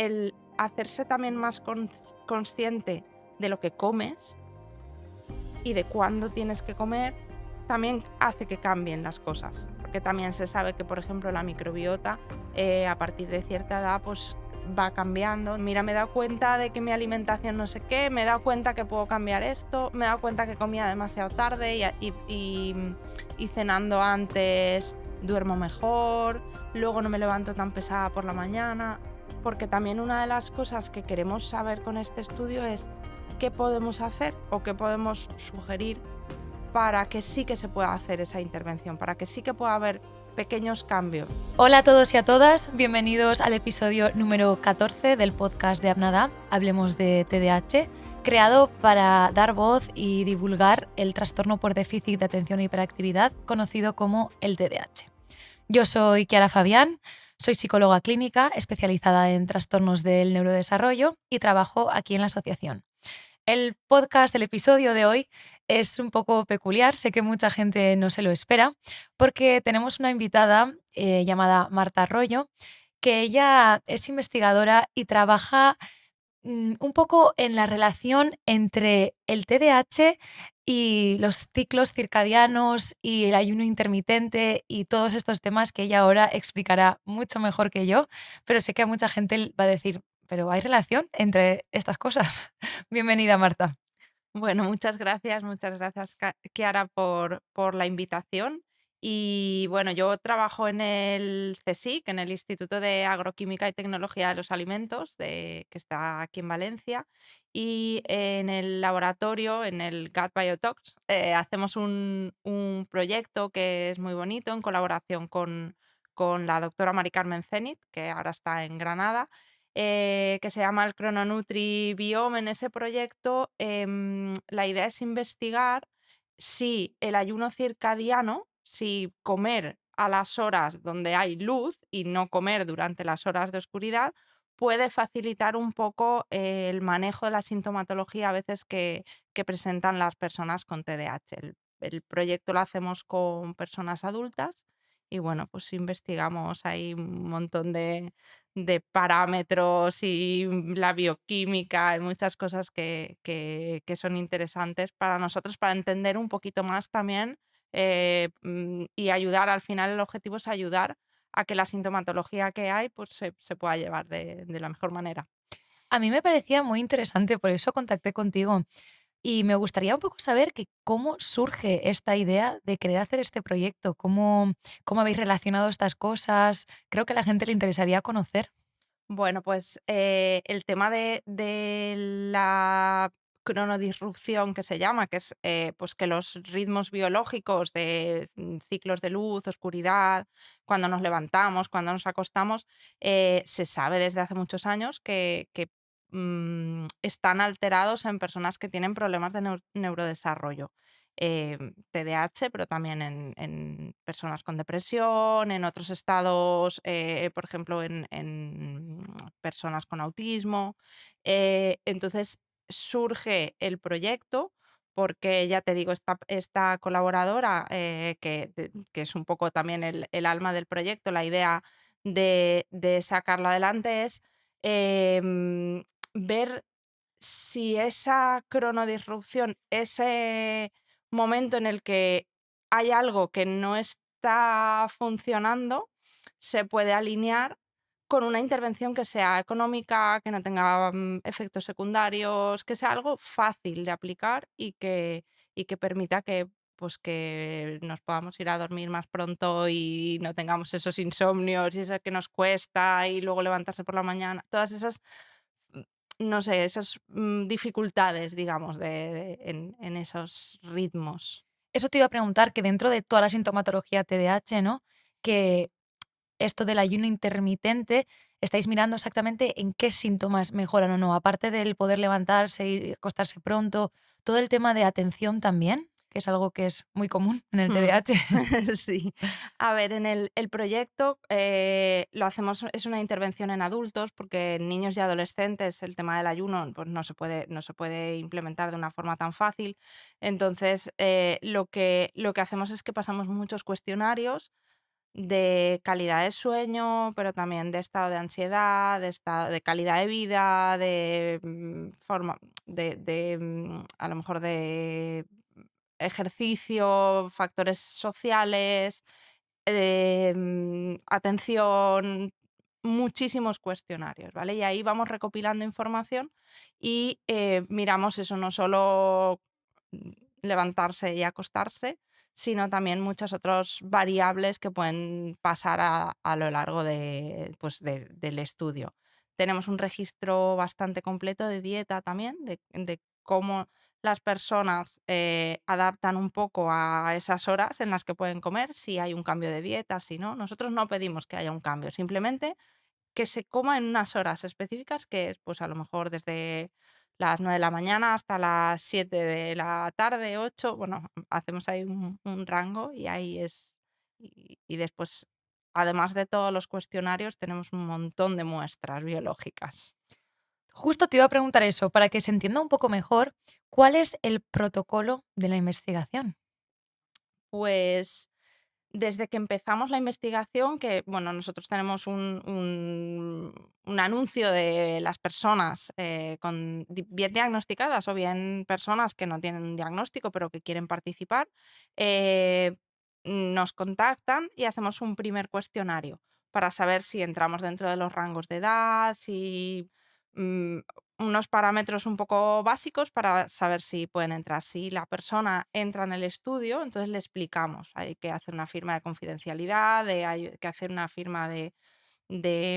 el hacerse también más consciente de lo que comes y de cuándo tienes que comer, también hace que cambien las cosas. Porque también se sabe que, por ejemplo, la microbiota a partir de cierta edad pues va cambiando. Mira, me he dado cuenta de que mi alimentación no sé qué, me he dado cuenta que puedo cambiar esto, me he dado cuenta que comía demasiado tarde y cenando antes duermo mejor, luego no me levanto tan pesada por la mañana. Porque también una de las cosas que queremos saber con este estudio es qué podemos hacer o qué podemos sugerir para que sí que se pueda hacer esa intervención, para que sí que pueda haber pequeños cambios. Hola a todos y a todas, bienvenidos al episodio número 14 del podcast de Abnada, Hablemos de TDAH, creado para dar voz y divulgar el trastorno por déficit de atención e hiperactividad, conocido como el TDAH. Yo soy Chiara Fabián, soy psicóloga clínica especializada en trastornos del neurodesarrollo y trabajo aquí en la asociación. El podcast del episodio de hoy es un poco peculiar, sé que mucha gente no se lo espera, porque tenemos una invitada llamada Marta Arroyo, que ella es investigadora y trabaja un poco en la relación entre el TDAH y los ciclos circadianos y el ayuno intermitente y todos estos temas que ella ahora explicará mucho mejor que yo, pero sé que a mucha gente va a decir, ¿pero hay relación entre estas cosas? Bienvenida, Marta. Bueno, muchas gracias, Kiara, por la invitación. Y bueno, yo trabajo en el CSIC, en el Instituto de Agroquímica y Tecnología de los Alimentos, que está aquí en Valencia, y en el laboratorio, en el Gut Biotox, hacemos un proyecto que es muy bonito en colaboración con la doctora Mari Carmen Zenit, que ahora está en Granada, que se llama el Chrononutri Biome. En ese proyecto, la idea es investigar si el ayuno circadiano, si comer a las horas donde hay luz y no comer durante las horas de oscuridad, puede facilitar un poco el manejo de la sintomatología a veces que presentan las personas con TDAH. El proyecto lo hacemos con personas adultas y bueno, pues investigamos ahí un montón de parámetros y la bioquímica, hay muchas cosas que son interesantes para nosotros, para entender un poquito más también y ayudar, al final el objetivo es ayudar a que la sintomatología que hay pues se pueda llevar de la mejor manera. A mí me parecía muy interesante, por eso contacté contigo. Y me gustaría un poco saber que cómo surge esta idea de querer hacer este proyecto, cómo habéis relacionado estas cosas. Creo que a la gente le interesaría conocer. Bueno, pues el tema de la cronodisrupción que se llama, que es pues que los ritmos biológicos de ciclos de luz, oscuridad, cuando nos levantamos, cuando nos acostamos, se sabe desde hace muchos años que están alterados en personas que tienen problemas de neurodesarrollo. TDAH, pero también en personas con depresión, en otros estados, por ejemplo, en personas con autismo. Entonces surge el proyecto porque, ya te digo, esta colaboradora, que es un poco también el alma del proyecto, la idea de sacarlo adelante es ver si esa cronodisrupción, ese momento en el que hay algo que no está funcionando, se puede alinear con una intervención que sea económica, que no tenga efectos secundarios, que sea algo fácil de aplicar y que permita que nos podamos ir a dormir más pronto y no tengamos esos insomnios y eso que nos cuesta y luego levantarse por la mañana. Todas esas mm, no sé, esas dificultades, digamos, en esos ritmos. Eso te iba a preguntar, que dentro de toda la sintomatología TDAH, ¿no? Que esto del ayuno intermitente, estáis mirando exactamente en qué síntomas mejoran o no, aparte del poder levantarse y acostarse pronto, todo el tema de atención también, que es algo que es muy común en el Mm. TDAH. Sí. A ver, en el proyecto lo hacemos, es una intervención en adultos, porque en niños y adolescentes el tema del ayuno pues no se puede implementar de una forma tan fácil. Entonces, lo que hacemos es que pasamos muchos cuestionarios de calidad de sueño, pero también de estado de ansiedad, de calidad de vida, de forma, a lo mejor de ejercicio, factores sociales, atención, muchísimos cuestionarios, ¿vale? Y ahí vamos recopilando información y miramos eso, no solo mm, levantarse y acostarse, sino también muchas otras variables que pueden pasar a lo largo pues, del estudio. Tenemos un registro bastante completo de dieta también, de cómo las personas adaptan un poco a esas horas en las que pueden comer, si hay un cambio de dieta, si no. Nosotros no pedimos que haya un cambio, simplemente que se coma en unas horas específicas, que es pues a lo mejor desde las 9 de la mañana hasta las 7 de la tarde, 8. Bueno, hacemos ahí un rango y ahí es. Y después, además de todos los cuestionarios, tenemos un montón de muestras biológicas. Justo te iba a preguntar eso, para que se entienda un poco mejor, ¿cuál es el protocolo de la investigación? Pues desde que empezamos la investigación, que bueno, nosotros tenemos un anuncio de las personas bien diagnosticadas o bien personas que no tienen un diagnóstico pero que quieren participar, eh, nos contactan y hacemos un primer cuestionario para saber si entramos dentro de los rangos de edad, si mm, unos parámetros un poco básicos para saber si pueden entrar. Si la persona entra en el estudio, entonces le explicamos. Hay que hacer una firma de confidencialidad, hay que hacer una firma de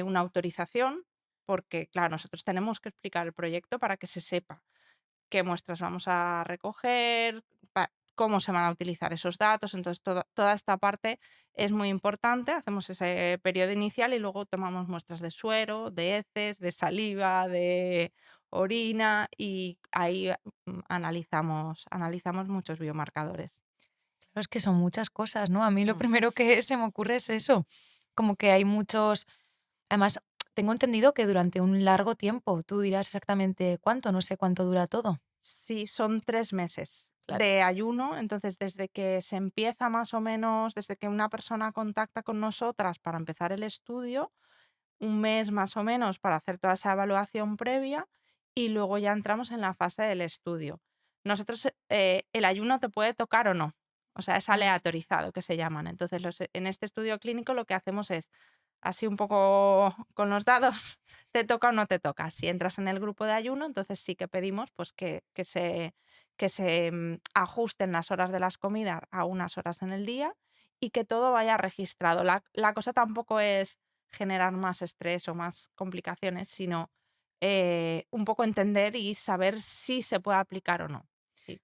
una autorización, porque, claro, nosotros tenemos que explicar el proyecto para que se sepa qué muestras vamos a recoger, cómo se van a utilizar esos datos. Entonces, toda esta parte es muy importante. Hacemos ese periodo inicial y luego tomamos muestras de suero, de heces, de saliva, de orina y ahí analizamos muchos biomarcadores. Claro, es que son muchas cosas, ¿no? A mí lo Mm. primero que se me ocurre es eso, como que hay muchos. Además, tengo entendido que durante un largo tiempo, tú dirás exactamente cuánto, no sé cuánto dura todo. Sí, son 3 meses Claro. de ayuno. Entonces, desde que se empieza más o menos, desde que una persona contacta con nosotras para empezar el estudio, un mes más o menos para hacer toda esa evaluación previa y luego ya entramos en la fase del estudio. Nosotros, el ayuno te puede tocar o no, o sea, es Mm. aleatorizado, que se llaman. Entonces, en este estudio clínico lo que hacemos es, así un poco con los dados, te toca o no te toca. Si entras en el grupo de ayuno, entonces sí que pedimos pues, que se ajusten las horas de las comidas a unas horas en el día y que todo vaya registrado. La cosa tampoco es generar más estrés o más complicaciones, sino un poco entender y saber si se puede aplicar o no. Sí.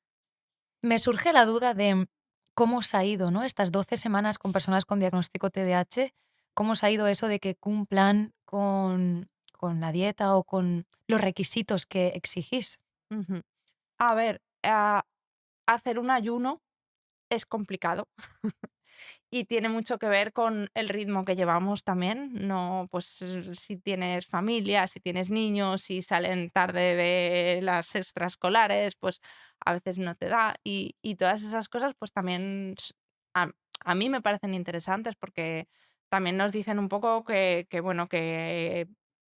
Me surge la duda de cómo os ha ido, ¿no? Estas 12 semanas con personas con diagnóstico TDAH, ¿cómo os ha ido eso de que cumplan con la dieta o con los requisitos que exigís? Ujú. A ver, hacer un ayuno es complicado. Y tiene mucho que ver con el ritmo que llevamos también, no, pues, si tienes familia, si tienes niños, si salen tarde de las extraescolares, pues, a veces no te da. Y todas esas cosas, pues, también a a mí me parecen interesantes, porque también nos dicen un poco que bueno, que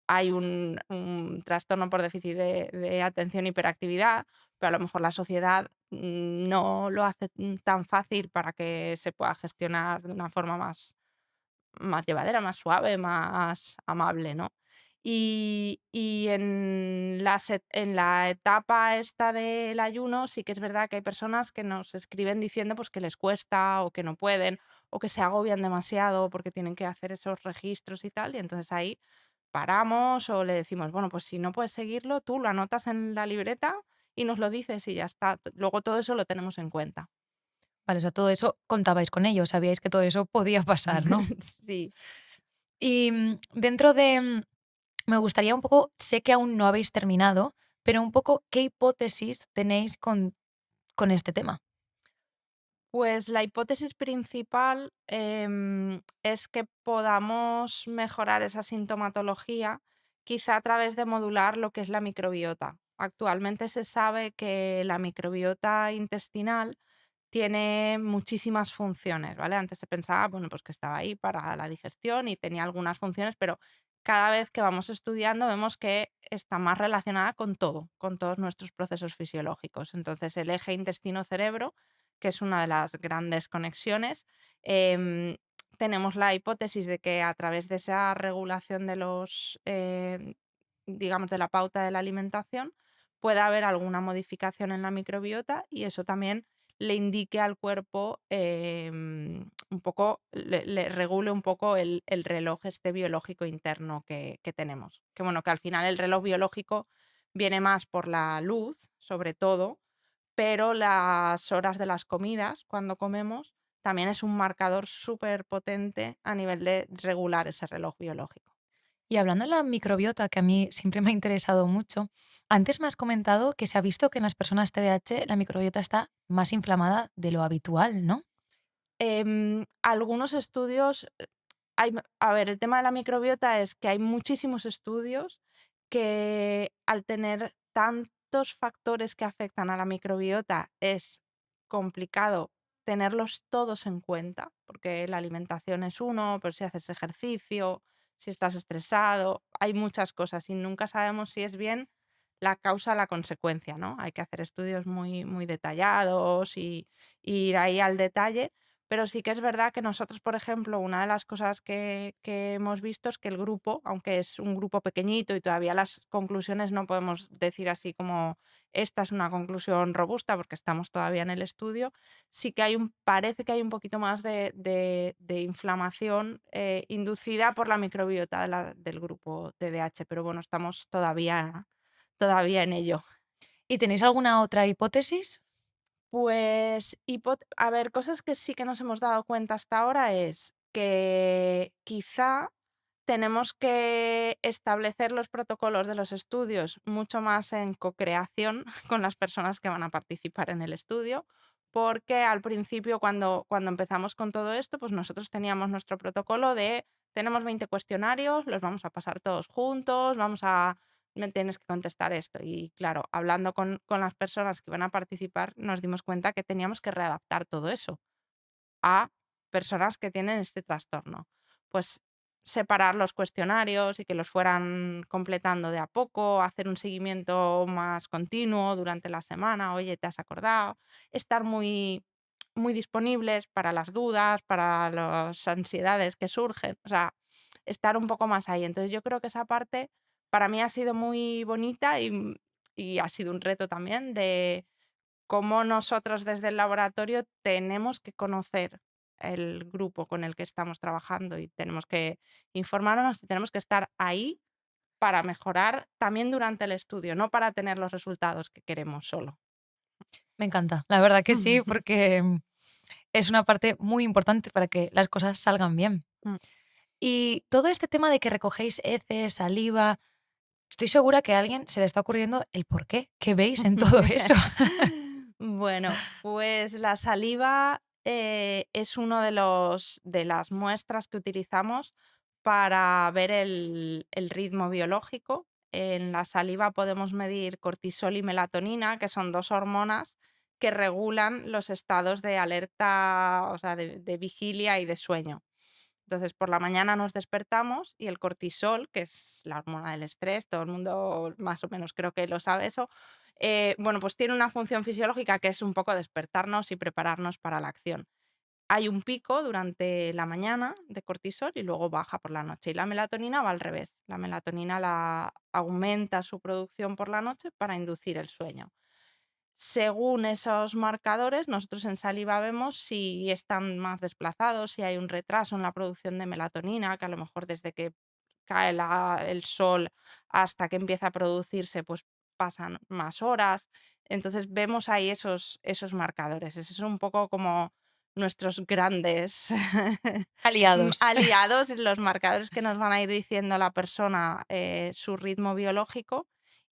hay un trastorno por déficit de atención, hiperactividad, pero a lo mejor la sociedad no lo hace tan fácil para que se pueda gestionar de una forma más llevadera, más suave, más amable, ¿no? Y en la etapa esta del ayuno sí que es verdad que hay personas que nos escriben diciendo pues que les cuesta o que no pueden o que se agobian demasiado porque tienen que hacer esos registros y tal, y entonces ahí paramos o le decimos: "Bueno, pues si no puedes seguirlo, tú lo anotas en la libreta y nos lo dices y ya está". Luego todo eso lo tenemos en cuenta. Vale, o sea, todo eso contabais con ello, sabíais que todo eso podía pasar, ¿no? Sí. Y dentro de, me gustaría un poco, sé que aún no habéis terminado, pero un poco, ¿qué hipótesis tenéis con este tema? Pues la hipótesis principal, es que podamos mejorar esa sintomatología, quizá a través de modular lo que es la microbiota. Actualmente se sabe que la microbiota intestinal tiene muchísimas funciones, ¿vale? Antes se pensaba, bueno, pues que estaba ahí para la digestión y tenía algunas funciones, pero cada vez que vamos estudiando vemos que está más relacionada con todo, con todos nuestros procesos fisiológicos. Entonces, el eje intestino-cerebro, que es una de las grandes conexiones, em, tenemos la hipótesis de que a través de esa regulación de los, digamos, de la pauta de la alimentación, pueda haber alguna modificación en la microbiota y eso también le indique al cuerpo, un poco, le regule un poco el reloj este biológico interno que tenemos. Que bueno, que al final el reloj biológico viene más por la luz, sobre todo, pero las horas de las comidas, cuando comemos, también es un marcador súper potente a nivel de regular ese reloj biológico. Y hablando de la microbiota, que a mí siempre me ha interesado mucho, antes me has comentado que se ha visto que en las personas TDAH la microbiota está más inflamada de lo habitual, ¿no? Algunos estudios, a ver, el tema de la microbiota es que hay muchísimos estudios que al tener tantos factores que afectan a la microbiota es complicado tenerlos todos en cuenta, porque la alimentación es uno, pero si haces ejercicio, si estás estresado, hay muchas cosas y nunca sabemos si es bien la causa o la consecuencia, ¿no? Hay que hacer estudios muy, muy detallados y ir ahí al detalle, pero sí que es verdad que nosotros, por ejemplo, una de las cosas que hemos visto es que el grupo, aunque es un grupo pequeñito y todavía las conclusiones no podemos decir así como esta es una conclusión robusta porque estamos todavía en el estudio, sí que parece que hay un poquito más de inflamación inducida por la microbiota del grupo TDAH, pero bueno, estamos todavía en ello. ¿Y tenéis alguna otra hipótesis? Pues, a ver, cosas que sí que nos hemos dado cuenta hasta ahora es que quizá tenemos que establecer los protocolos de los estudios mucho más en co-creación con las personas que van a participar en el estudio, porque al principio cuando empezamos con todo esto, pues nosotros teníamos nuestro protocolo de tenemos 20 cuestionarios, los vamos a pasar todos juntos, me tienes que contestar esto. Y claro, hablando con las personas que van a participar, nos dimos cuenta que teníamos que readaptar todo eso a personas que tienen este trastorno. Pues separar los cuestionarios y que los fueran completando de a poco, hacer un seguimiento más continuo durante la semana, oye, ¿te has acordado? Estar muy, muy disponibles para las dudas, para las ansiedades que surgen, o sea, estar un poco más ahí. Entonces yo creo que esa parte para mí ha sido muy bonita y ha sido un reto también de cómo nosotros desde el laboratorio tenemos que conocer el grupo con el que estamos trabajando y tenemos que informarnos y tenemos que estar ahí para mejorar también durante el estudio, no para tener los resultados que queremos solo. Me encanta, la verdad que sí, porque es una parte muy importante para que las cosas salgan bien. Mm. Y todo este tema de que recogéis heces, saliva, estoy segura que a alguien se le está ocurriendo el por qué, qué veis en todo eso. Bueno, pues la saliva, es uno de las muestras que utilizamos para ver el ritmo biológico. En la saliva podemos medir cortisol y melatonina, que son 2 hormonas que regulan los estados de alerta, o sea, de vigilia y de sueño. Entonces, por la mañana nos despertamos y el cortisol, que es la hormona del estrés, todo el mundo más o menos creo que lo sabe eso, bueno, pues tiene una función fisiológica que es un poco despertarnos y prepararnos para la acción. Hay un pico durante la mañana de cortisol y luego baja por la noche. Y la melatonina va al revés. La melatonina la aumenta su producción por la noche para inducir el sueño. Según esos marcadores, nosotros en saliva vemos si están más desplazados, si hay un retraso en la producción de melatonina, que a lo mejor desde que cae el sol hasta que empieza a producirse, pues pasan más horas. Entonces vemos ahí esos marcadores. Esos son un poco como nuestros grandes Aliados. aliados, los marcadores que nos van a ir diciendo la persona su ritmo biológico.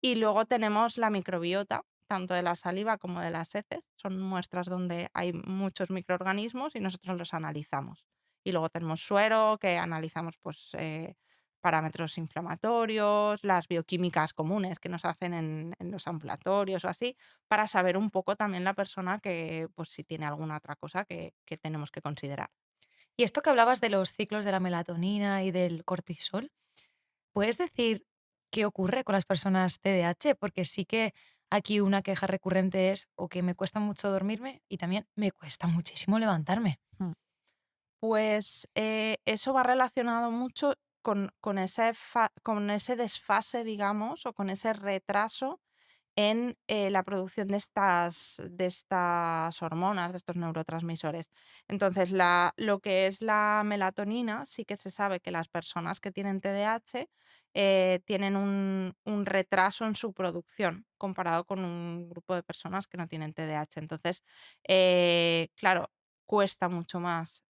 Y luego tenemos la microbiota, tanto de la saliva como de las heces. Son muestras donde hay muchos microorganismos y nosotros los analizamos. Y luego tenemos suero, que analizamos pues, parámetros inflamatorios, las bioquímicas comunes que nos hacen en los ambulatorios o así, para saber un poco también la persona que, pues, si tiene alguna otra cosa que tenemos que considerar. Y esto que hablabas de los ciclos de la melatonina y del cortisol, ¿puedes decir qué ocurre con las personas TDAH? Porque sí que aquí una queja recurrente es o que me cuesta mucho dormirme y también me cuesta muchísimo levantarme. Mm. Pues, eso va relacionado mucho con ese desfase, digamos, o con ese retraso en, la producción de estas hormonas, de estos neurotransmisores. Entonces, lo que es la melatonina, sí que se sabe que las personas que tienen TDAH, tienen un retraso en su producción, comparado con un grupo de personas que no tienen TDAH. Entonces, claro, cuesta mucho más,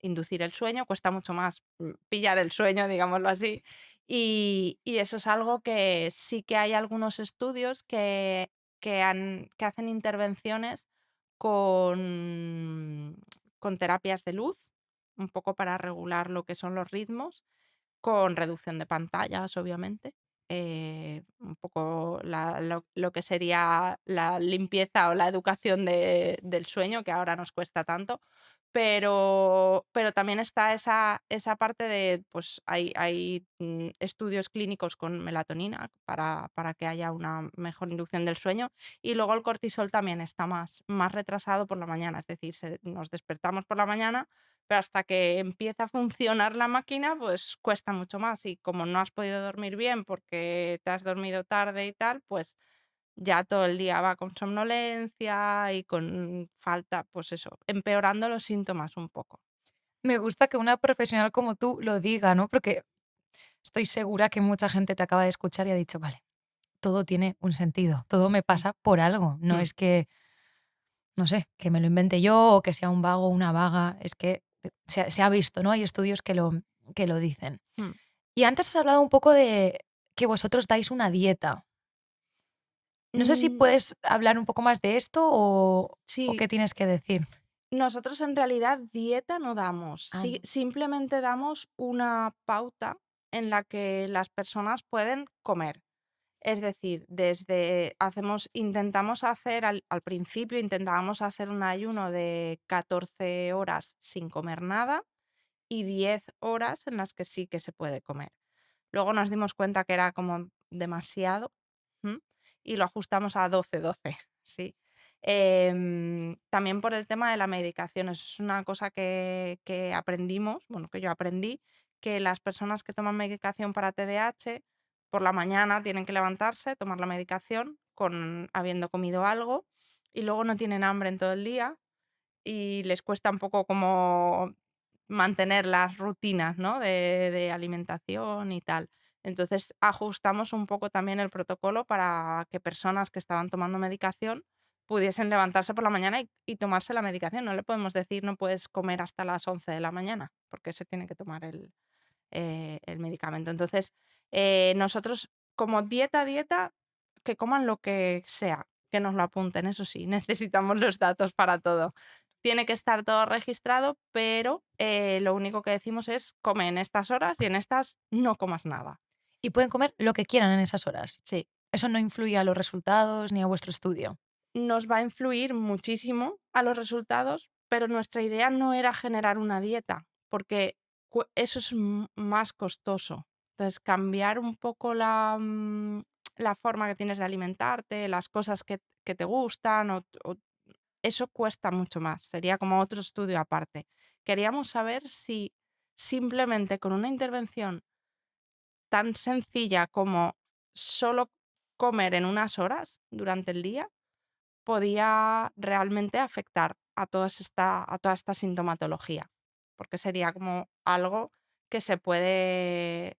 inducir el sueño, cuesta mucho más, pillar el sueño, digámoslo así, y eso es algo que sí que hay algunos estudios que hacen intervenciones con con terapias de luz, un poco para regular lo que son los ritmos, con reducción de pantallas, obviamente, un poco lo que sería la limpieza o la educación del sueño, que ahora nos cuesta tanto, pero también está esa parte de, pues, hay estudios clínicos con melatonina para que haya una mejor inducción del sueño, y luego el cortisol también está más retrasado por la mañana, es decir, nos despertamos por la mañana, pero hasta que empieza a funcionar la máquina, pues cuesta mucho más. Y como no has podido dormir bien porque te has dormido tarde y tal, pues ya todo el día va con somnolencia y con falta, pues eso, empeorando los síntomas un poco. Me gusta que una profesional como tú lo diga, ¿no? Porque estoy segura que mucha gente te acaba de escuchar y ha dicho, vale, todo tiene un sentido, todo me Mm, pasa por algo, no mm, es que, no sé, que me lo invente yo o que sea un vago o una vaga, es que se ha visto, ¿no? Hay estudios que lo dicen. mm. Y antes has hablado un poco de que vosotros dais una dieta. No sé si Mm, puedes hablar un poco más de esto o sí, qué tienes que decir. nosotros en realidad dieta no damos, Ah, no. simplemente damos una pauta en la que las personas pueden comer. Es decir, intentamos hacer al principio intentábamos hacer un ayuno de 14 horas sin comer nada y 10 horas en las que sí que se puede comer. Luego nos dimos cuenta que era como demasiado, ¿m? Y lo ajustamos a 12-12, sí. También por el tema de la medicación, eso es una cosa que aprendimos, bueno, que yo aprendí, que las personas que toman medicación para TDAH, por la mañana tienen que levantarse, tomar la medicación habiendo comido algo, y luego no tienen hambre en todo el día, y les cuesta un poco como mantener las rutinas, ¿no? De alimentación y tal. Entonces, ajustamos un poco también el protocolo para que personas que estaban tomando medicación pudiesen levantarse por la mañana y tomarse la medicación. No le podemos decir: "No puedes comer hasta las 11 de la mañana", porque se tiene que tomar el medicamento. Entonces, nosotros como dieta, que coman lo que sea, que nos lo apunten, eso sí, necesitamos los datos para todo. Tiene que estar todo registrado, pero, lo único que decimos es: "Come en estas horas y en estas no comas nada". Y pueden comer lo que quieran en esas horas. Sí. Eso no influye a los resultados ni a vuestro estudio. Nos va a influir muchísimo a los resultados, pero nuestra idea no era generar una dieta, porque eso es más costoso. Entonces, cambiar un poco la forma que tienes de alimentarte, las cosas que te gustan, eso cuesta mucho más. Sería como otro estudio aparte. Queríamos saber si simplemente con una intervención tan sencilla como solo comer en unas horas durante el día podía realmente afectar a toda esta sintomatología, porque sería como algo que se puede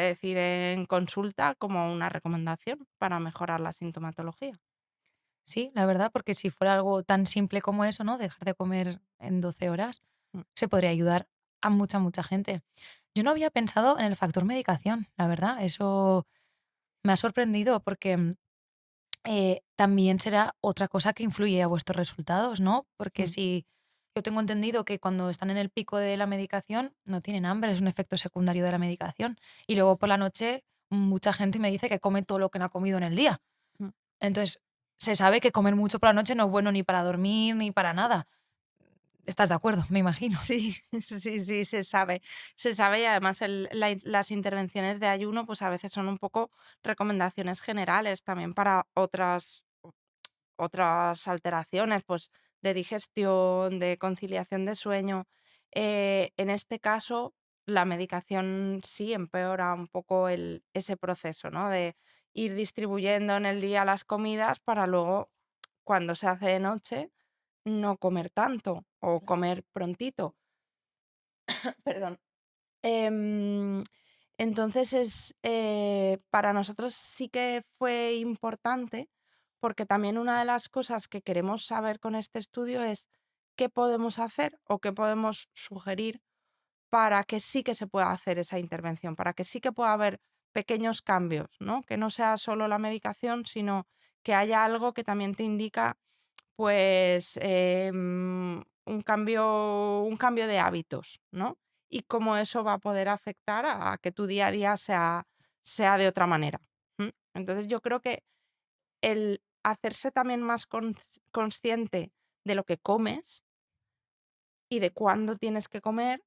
decir en consulta como una recomendación para mejorar la sintomatología. Sí, la verdad, porque si fuera algo tan simple como eso, ¿no? Dejar de comer en 12 horas, Mm, se podría ayudar a mucha, mucha gente. Yo no había pensado en el factor medicación, la verdad. Eso me ha sorprendido porque también será otra cosa que influye a vuestros resultados, ¿no? Porque mm, si Yo tengo entendido que cuando están en el pico de la medicación no tienen hambre, es un efecto secundario de la medicación. Y luego por la noche mucha gente me dice que come todo lo que no ha comido en el día. Mm. Entonces, se sabe que comer mucho por la noche no es bueno ni para dormir ni para nada. ¿Estás de acuerdo? Me imagino. Sí, sí, sí, se sabe. Se sabe y además las intervenciones de ayuno, pues a veces son un poco recomendaciones generales también para otras alteraciones, pues de digestión, de conciliación de sueño. En este caso, la medicación sí empeora un poco ese proceso, ¿no? De ir distribuyendo en el día las comidas para luego, cuando se hace de noche, no comer tanto o comer prontito. Perdón. Em, entonces para nosotros sí que fue importante, porque también una de las cosas que queremos saber con este estudio es qué podemos hacer o qué podemos sugerir para que sí que se pueda hacer esa intervención, para que sí que pueda haber pequeños cambios, ¿no? Que no sea solo la medicación, sino que haya algo que también te indica pues, un cambio de hábitos, ¿no? Y cómo eso va a poder afectar a que tu día a día sea de otra manera. Entonces, yo creo que el hacerse también más consciente de lo que comes y de cuándo tienes que comer,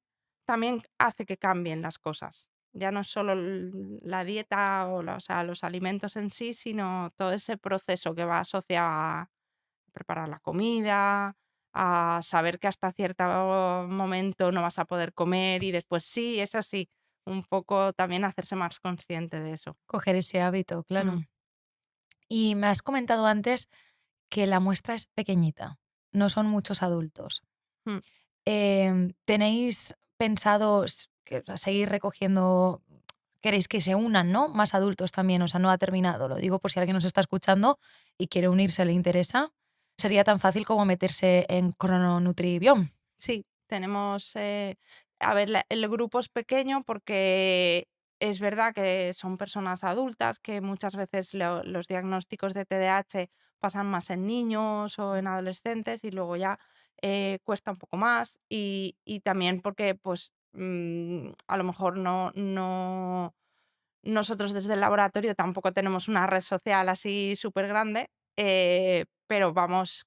también hace que cambien las cosas. Ya no es solo la dieta o sea, los alimentos en sí, sino todo ese proceso que va asociado a preparar la comida, a saber que hasta cierto momento no vas a poder comer y después sí, es así. Un poco también hacerse más consciente de eso. Coger ese hábito, Mm, claro. Y me has comentado antes que la muestra es pequeñita, no son muchos adultos. mm. ¿Tenéis pensados que, o sea, seguir recogiendo? Queréis que se unan, ¿no? Más adultos también, o sea, no ha terminado. Lo digo por si alguien nos está escuchando y quiere unirse, le interesa. Sería tan fácil como meterse en Crononutribiom. Sí, tenemos, a ver, el grupo es pequeño porque es verdad que son personas adultas, que muchas veces los diagnósticos de TDAH pasan más en niños o en adolescentes y luego ya cuesta un poco más y también porque pues a lo mejor no, nosotros desde el laboratorio tampoco tenemos una red social así súper grande, pero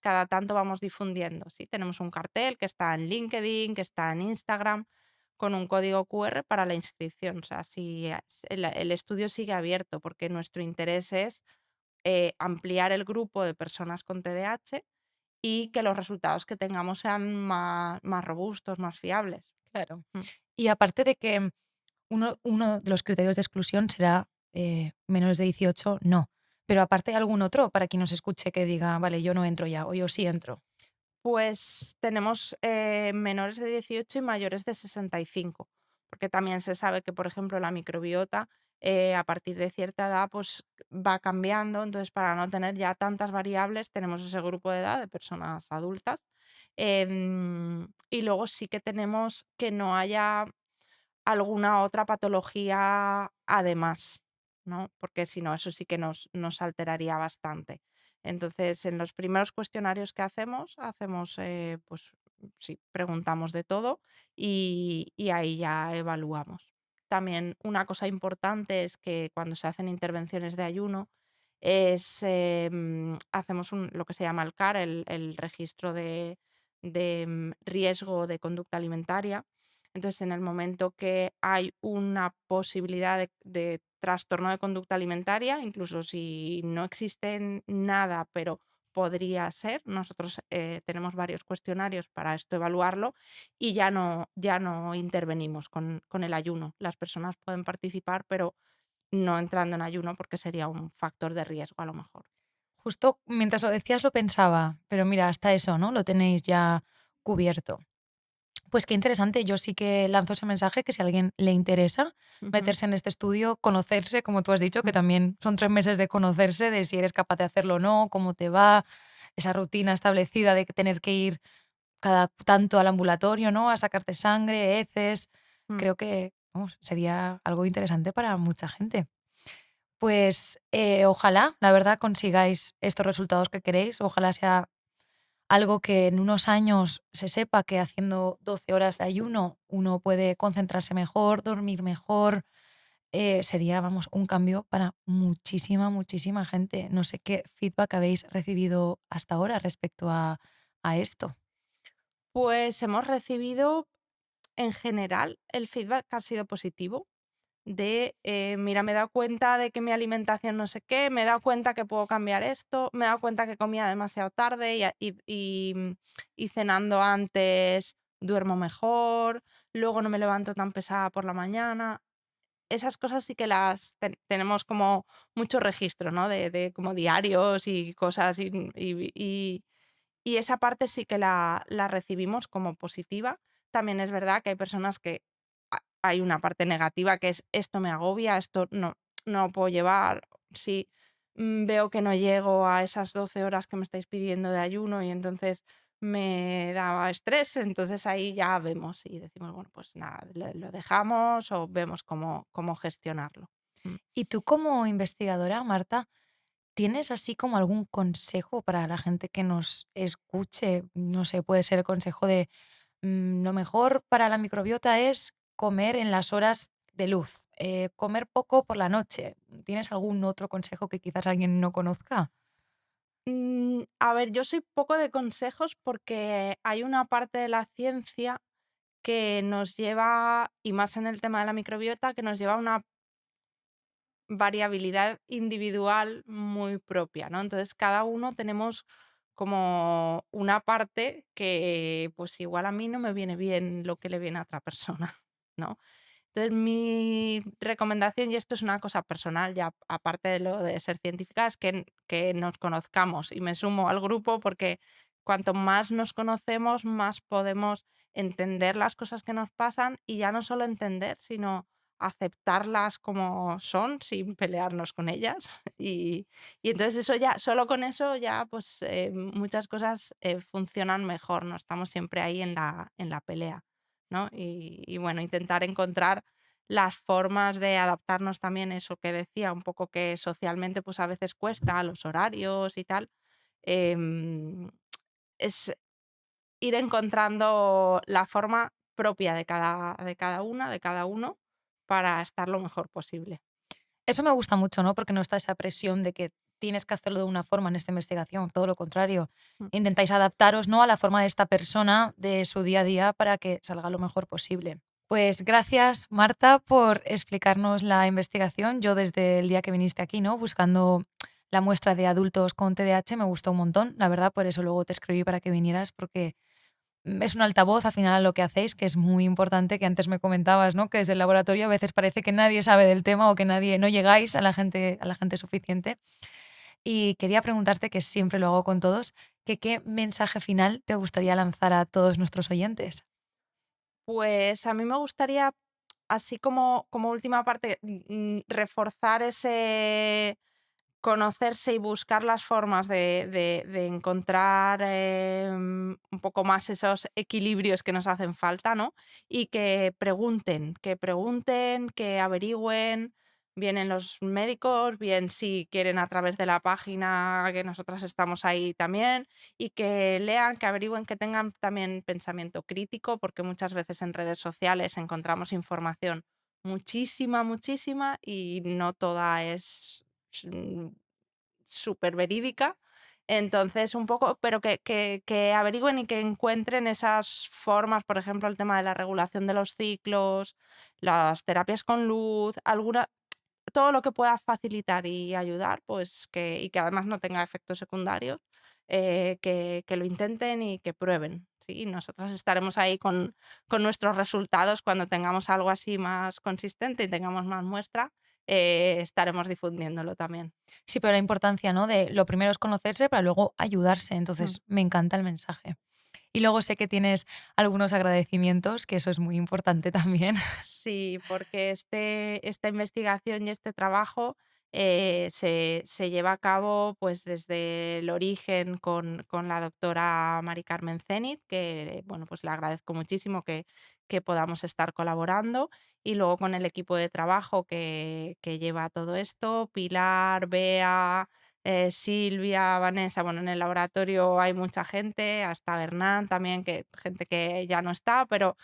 cada tanto vamos difundiendo, ¿sí? Tenemos un cartel que está en LinkedIn, que está en Instagram, con un código QR para la inscripción. O sea, el estudio sigue abierto porque nuestro interés es ampliar el grupo de personas con TDAH y que los resultados que tengamos sean más robustos, más fiables. Claro. Mm. Y aparte de que uno de los criterios de exclusión será menores de 18, no. Pero aparte hay algún otro para quien nos escuche que diga, vale, yo no entro ya o yo sí entro. Pues tenemos, menores de 18 y mayores de 65, porque también se sabe que, por ejemplo, la microbiota, a partir de cierta edad, pues, va cambiando. Entonces, para no tener ya tantas variables, tenemos ese grupo de edad de personas adultas. Y luego sí que tenemos que no haya alguna otra patología además, ¿no? Porque si no, eso sí que nos alteraría bastante. Entonces, en los primeros cuestionarios que hacemos, pues sí, preguntamos de todo y ahí ya evaluamos. También una cosa importante es que cuando se hacen intervenciones de ayuno, hacemos lo que se llama el CAR, el registro de riesgo de conducta alimentaria. Entonces, en el momento que hay una posibilidad de trastorno de conducta alimentaria, incluso si no existe nada, pero podría ser, nosotros tenemos varios cuestionarios para esto evaluarlo y ya no intervenimos con el ayuno. Las personas pueden participar, pero no entrando en ayuno porque sería un factor de riesgo a lo mejor. Justo mientras lo decías lo pensaba, pero mira, hasta eso, ¿no? Lo tenéis ya cubierto. Pues qué interesante, yo sí que lanzo ese mensaje que si a alguien le interesa Ujú, meterse en este estudio, conocerse, como tú has dicho, que también son 3 meses de conocerse, de si eres capaz de hacerlo o no, cómo te va, esa rutina establecida de que tener que ir cada tanto al ambulatorio, ¿no? A sacarte sangre, heces. mm. Creo que, vamos, sería algo interesante para mucha gente. Pues ojalá, la verdad, consigáis estos resultados que queréis. Ojalá sea algo que en unos años se sepa que haciendo 12 horas de ayuno uno puede concentrarse mejor, dormir mejor, sería, vamos, un cambio para muchísima, muchísima gente. No sé qué feedback habéis recibido hasta ahora respecto a esto. Pues hemos recibido, en general, el feedback ha sido positivo. Mira, me he dado cuenta de que mi alimentación no sé qué, me he dado cuenta que puedo cambiar esto, me he dado cuenta que comía demasiado tarde y cenando antes duermo mejor, luego no me levanto tan pesada por la mañana. Esas cosas sí que las tenemos como mucho registro, ¿no? De como diarios y cosas y esa parte sí que la recibimos como positiva. También es verdad que hay personas que hay una parte negativa que es: "Esto me agobia, esto no lo puedo llevar". Si, veo que no llego a esas 12 horas que me estáis pidiendo de ayuno y entonces me daba estrés, entonces ahí ya vemos y decimos: "Bueno, pues nada, lo dejamos o vemos cómo gestionarlo". Mm. Y tú como investigadora, Marta, ¿tienes así como algún consejo para la gente que nos escuche? No sé, puede ser el consejo de lo mejor para la microbiota es comer en las horas de luz, comer poco por la noche. ¿Tienes algún otro consejo que quizás alguien no conozca? A ver, yo soy poco de consejos porque hay una parte de la ciencia que nos lleva, y más en el tema de la microbiota, que nos lleva a una variabilidad individual muy propia, ¿no? Entonces, cada uno tenemos como una parte que, pues igual a mí no me viene bien lo que le viene a otra persona, ¿no? Entonces, mi recomendación, y esto es una cosa personal, ya aparte de lo de ser científica, es que nos conozcamos y me sumo al grupo porque cuanto más nos conocemos, más podemos entender las cosas que nos pasan y ya no solo entender, sino aceptarlas como son sin pelearnos con ellas. Y entonces eso ya, solo con eso ya pues muchas cosas funcionan mejor, no estamos siempre ahí en la pelea. ¿No? Y bueno, intentar encontrar las formas de adaptarnos también, eso que decía, un poco que socialmente pues a veces cuesta, los horarios y tal, em, es ir encontrando la forma propia de cada una, de cada uno, para estar lo mejor posible. Eso me gusta mucho, ¿no? Porque no está esa presión de que tienes que hacerlo de una forma en esta investigación, todo lo contrario. Mm. Intentáis adaptaros, ¿no?, a la forma de esta persona, de su día a día, para que salga lo mejor posible. Pues gracias, Marta, por explicarnos la investigación. Yo desde el día que viniste aquí, ¿no?, buscando la muestra de adultos con TDAH, me gustó un montón, la verdad, por eso luego te escribí para que vinieras, porque es un altavoz al final a lo que hacéis, que es muy importante, que antes me comentabas, ¿no?, que desde el laboratorio a veces parece que nadie sabe del tema o que nadie no llegáis a la gente suficiente. Y quería preguntarte, que siempre lo hago con todos, que qué mensaje final te gustaría lanzar a todos nuestros oyentes. Pues a mí me gustaría, así como última parte, reforzar ese conocerse y buscar las formas de encontrar, un poco más esos equilibrios que nos hacen falta, ¿no? Y que pregunten, que averigüen, bien en los médicos, bien si quieren a través de la página, que nosotras estamos ahí también, y que lean, que averigüen, que tengan también pensamiento crítico, porque muchas veces en redes sociales encontramos información muchísima, muchísima, y no toda es mm, súper verídica. Entonces, un poco, pero que averigüen y que encuentren esas formas, por ejemplo, el tema de la regulación de los ciclos, las terapias con luz, alguna todo lo que pueda facilitar y ayudar, pues y que además no tenga efectos secundarios, que lo intenten y que prueben. Sí, nosotras estaremos ahí con nuestros resultados cuando tengamos algo así más consistente y tengamos más muestra, estaremos difundiéndolo también. Sí, pero la importancia, ¿no?, de lo primero es conocerse para luego ayudarse. Mm. Entonces, me encanta el mensaje. Y luego sé que tienes algunos agradecimientos, que eso es muy importante también. Sí, porque esta investigación y este trabajo se lleva a cabo pues desde el origen con la doctora Mari Carmen Zenit, que bueno, pues le agradezco muchísimo que podamos estar colaborando, y luego con el equipo de trabajo que lleva todo esto, Pilar, Bea, Silvia, Vanessa, bueno, en el laboratorio hay mucha gente, hasta Hernán también, que gente que ya no está, pero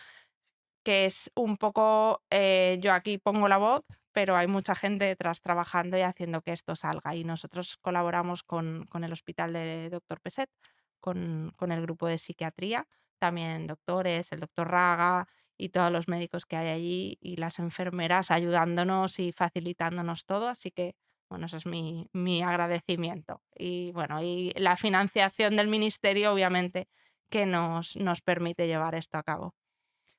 que es un poco, yo aquí pongo la voz, pero hay mucha gente detrás trabajando y haciendo que esto salga. Y nosotros colaboramos con el hospital de Doctor Peset, con el grupo de psiquiatría, también doctores, el doctor Raga y todos los médicos que hay allí y las enfermeras ayudándonos y facilitándonos todo. Así que, bueno, eso es mi agradecimiento. Y bueno, y la financiación del ministerio, obviamente, que nos permite llevar esto a cabo.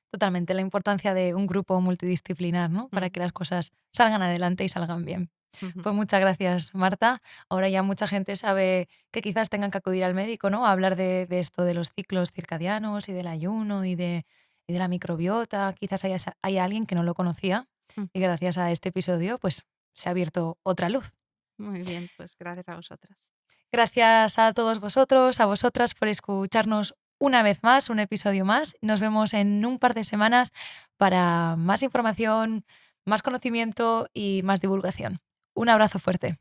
Totalmente, la importancia de un grupo multidisciplinar, ¿no? Para Mm. que las cosas salgan adelante y salgan bien. Ujú. Pues muchas gracias, Marta. Ahora ya mucha gente sabe que quizás tengan que acudir al médico, ¿no? A hablar de esto, de los ciclos circadianos y del ayuno y de la microbiota. Quizás haya alguien que no lo conocía y Ujú. gracias a este episodio, pues se ha abierto otra luz. Muy bien, pues gracias a vosotras. Gracias a todos vosotros, a vosotras por escucharnos una vez más, un episodio más. Nos vemos en un par de semanas para más información, más conocimiento y más divulgación. Un abrazo fuerte.